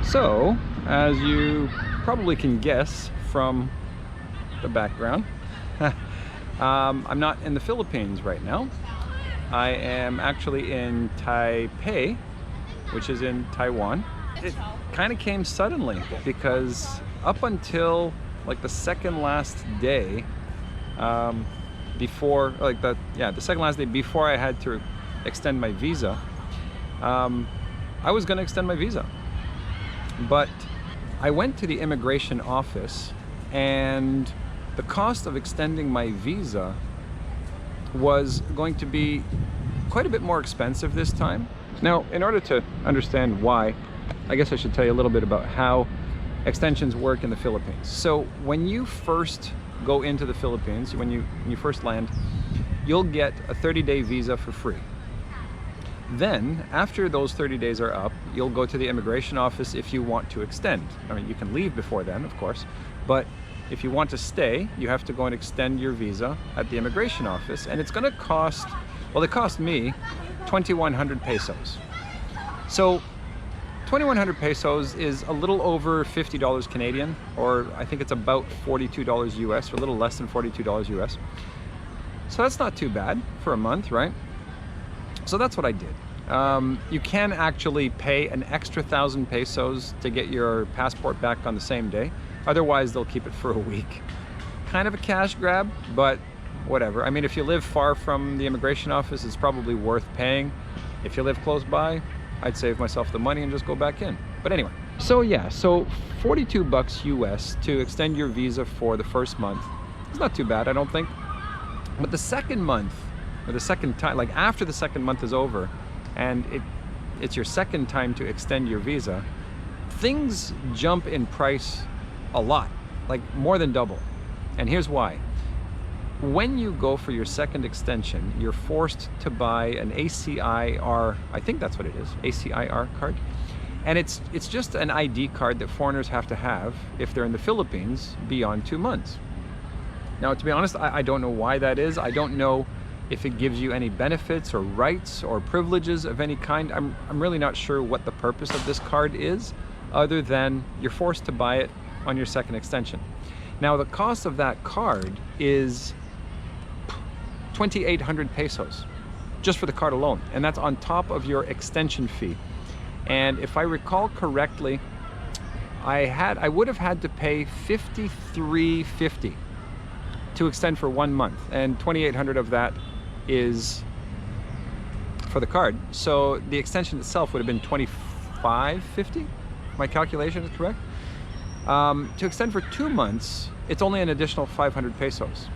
So, as you probably can guess from the background, I'm not in the Philippines right now. I am actually in Taipei, which is in Taiwan. It kind of came suddenly because up until like the second last day before, the second last day before I had to extend my visa, I was going to extend my visa. But I went to the immigration office, and the cost of extending my visa was going to be quite a bit more expensive this time. Now, in order to understand why, I guess I should tell you a little bit about how extensions work in the Philippines. So when you first go into the Philippines, when you first land, you'll get a 30-day visa for free. Then, after those 30 days are up, you'll go to the immigration office if you want to extend. I mean, you can leave before then, of course, but if you want to stay, you have to go and extend your visa at the immigration office, and it's going to cost, well, it cost me 2,100 pesos. So 2,100 pesos is a little over $50 Canadian, or I think it's about $42 US, or a little less than $42 US. So that's not too bad for a month, right? So that's what I did. You can actually pay an extra 1,000 pesos to get your passport back on the same day. Otherwise, they'll keep it for a week. Kind of a cash grab, but whatever. I mean, if you live far from the immigration office, it's probably worth paying. If you live close by, I'd save myself the money and just go back in. But anyway, so yeah, so 42 bucks US to extend your visa for the first month. It's not too bad, I don't think. But the second month, or the second time, like after the second month is over and it's your second time to extend your visa, things jump in price a lot, like more than double. And here's why. When you go for your second extension, you're forced to buy an ACIR, I think that's what it is, ACIR card. And it's just an ID card that foreigners have to have if they're in the Philippines beyond 2 months. Now, to be honest, I don't know why that is. I don't know if it gives you any benefits or rights or privileges of any kind. I'm really not sure what the purpose of this card is, other than you're forced to buy it on your second extension. Now, the cost of that card is 2,800 pesos, just for the card alone. And that's on top of your extension fee. And if I recall correctly, I would have had to pay $53.50 to extend for 1 month, and 2,800 of that is for the card. So the extension itself would have been $25.50. My calculation is correct. To extend for 2 months, it's only an additional 500 pesos.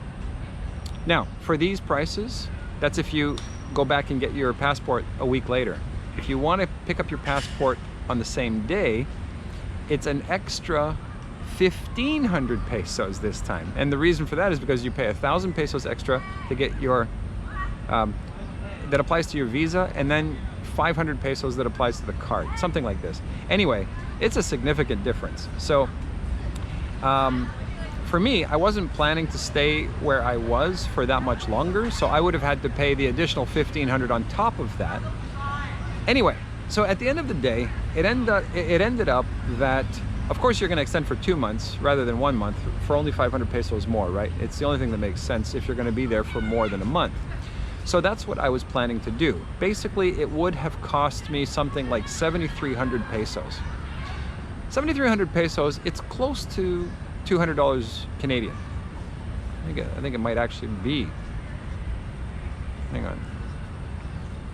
Now, for these prices, that's if you go back and get your passport a week later. If you want to pick up your passport on the same day, it's an extra 1,500 pesos this time. And the reason for that is because you pay 1,000 pesos extra to get your, that applies to your visa, and then 500 pesos that applies to the card, something like this. Anyway, it's a significant difference. So for me, I wasn't planning to stay where I was for that much longer, so I would have had to pay the additional 1,500 on top of that. Anyway, so at the end of the day, it ended up that, of course, you're going to extend for 2 months rather than 1 month for only 500 pesos more, right? It's the only thing that makes sense if you're going to be there for more than a month. So that's what I was planning to do. Basically, it would have cost me something like 7,300 pesos. 7,300 pesos, it's close to $200 Canadian. I think it might actually be. Hang on.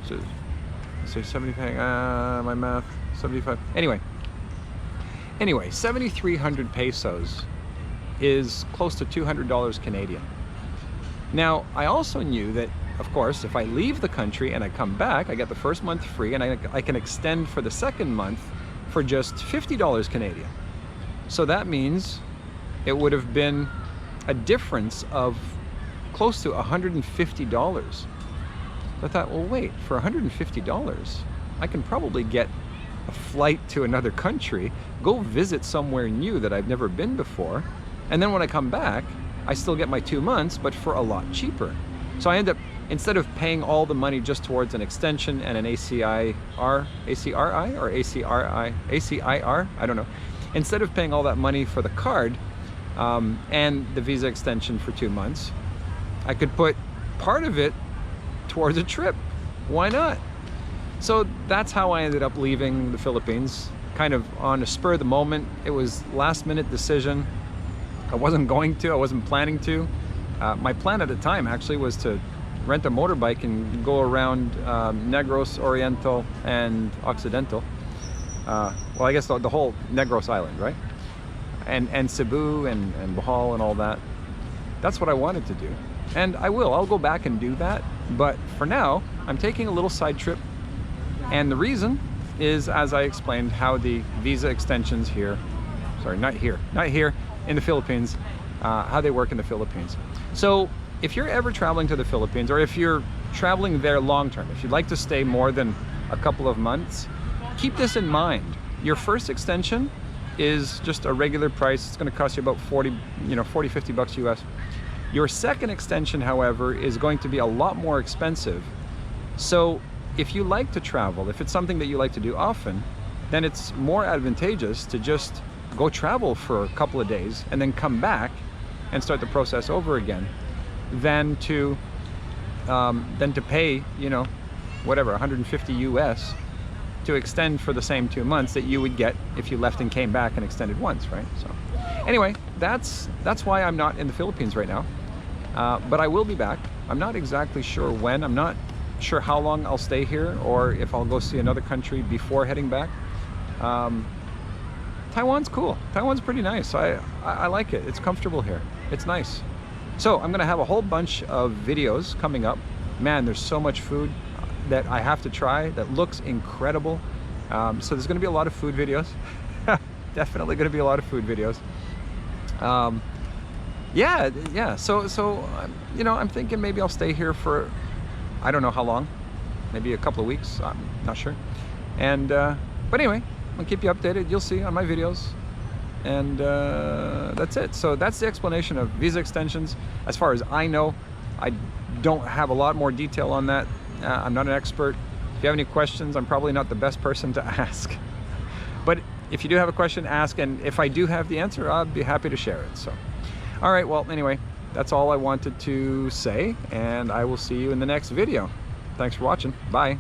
So 75, my math, 75. Anyway, 7,300 pesos is close to $200 Canadian. Now, I also knew that, of course, if I leave the country and I come back, I get the first month free, and I can extend for the second month for just $50 Canadian. So that means it would have been a difference of close to $150. I thought, well, wait, for $150, I can probably get a flight to another country, go visit somewhere new that I've never been before, and then when I come back, I still get my 2 months, but for a lot cheaper. So I end up instead of paying all the money just towards an extension and an ACIR, I don't know. Instead of paying all that money for the card and the visa extension for 2 months, I could put part of it towards a trip. Why not? So that's how I ended up leaving the Philippines, kind of on a spur of the moment. It was last minute decision. I wasn't planning to. My plan at the time actually was to rent a motorbike and go around Negros, Oriental, and Occidental. Well, I guess the whole Negros Island, right? And Cebu and Bohol and all that. That's what I wanted to do. And I'll go back and do that. But for now, I'm taking a little side trip. And the reason is, as I explained, how the visa extensions here, not here in the Philippines, how they work in the Philippines. So if you're ever traveling to the Philippines, or if you're traveling there long term, if you'd like to stay more than a couple of months, keep this in mind. Your first extension is just a regular price. It's going to cost you about 40, 50 bucks US. Your second extension, however, is going to be a lot more expensive. So if you like to travel, if it's something that you like to do often, then it's more advantageous to just go travel for a couple of days and then come back and start the process over again than to pay, whatever, 150 US to extend for the same 2 months that you would get if you left and came back and extended once, right? So anyway, that's why I'm not in the Philippines right now. But I will be back. I'm not exactly sure when. I'm not sure how long I'll stay here, or if I'll go see another country before heading back. Taiwan's cool. Taiwan's pretty nice. I like it. It's comfortable here. It's nice. So I'm gonna have a whole bunch of videos coming up. Man, there's so much food that I have to try that looks incredible. So there's gonna be a lot of food videos. Definitely gonna be a lot of food videos. Yeah. So I'm thinking maybe I'll stay here for, I don't know how long, maybe a couple of weeks. I'm not sure. And but anyway, I'll keep you updated. You'll see on my videos. And that's it. So that's the explanation of visa extensions. As far as I know, I don't have a lot more detail on that. I'm not an expert. If you have any questions, I'm probably not the best person to ask. But if you do have a question, ask. And if I do have the answer, I'll be happy to share it. So, all right, well, anyway, that's all I wanted to say. And I will see you in the next video. Thanks for watching. Bye.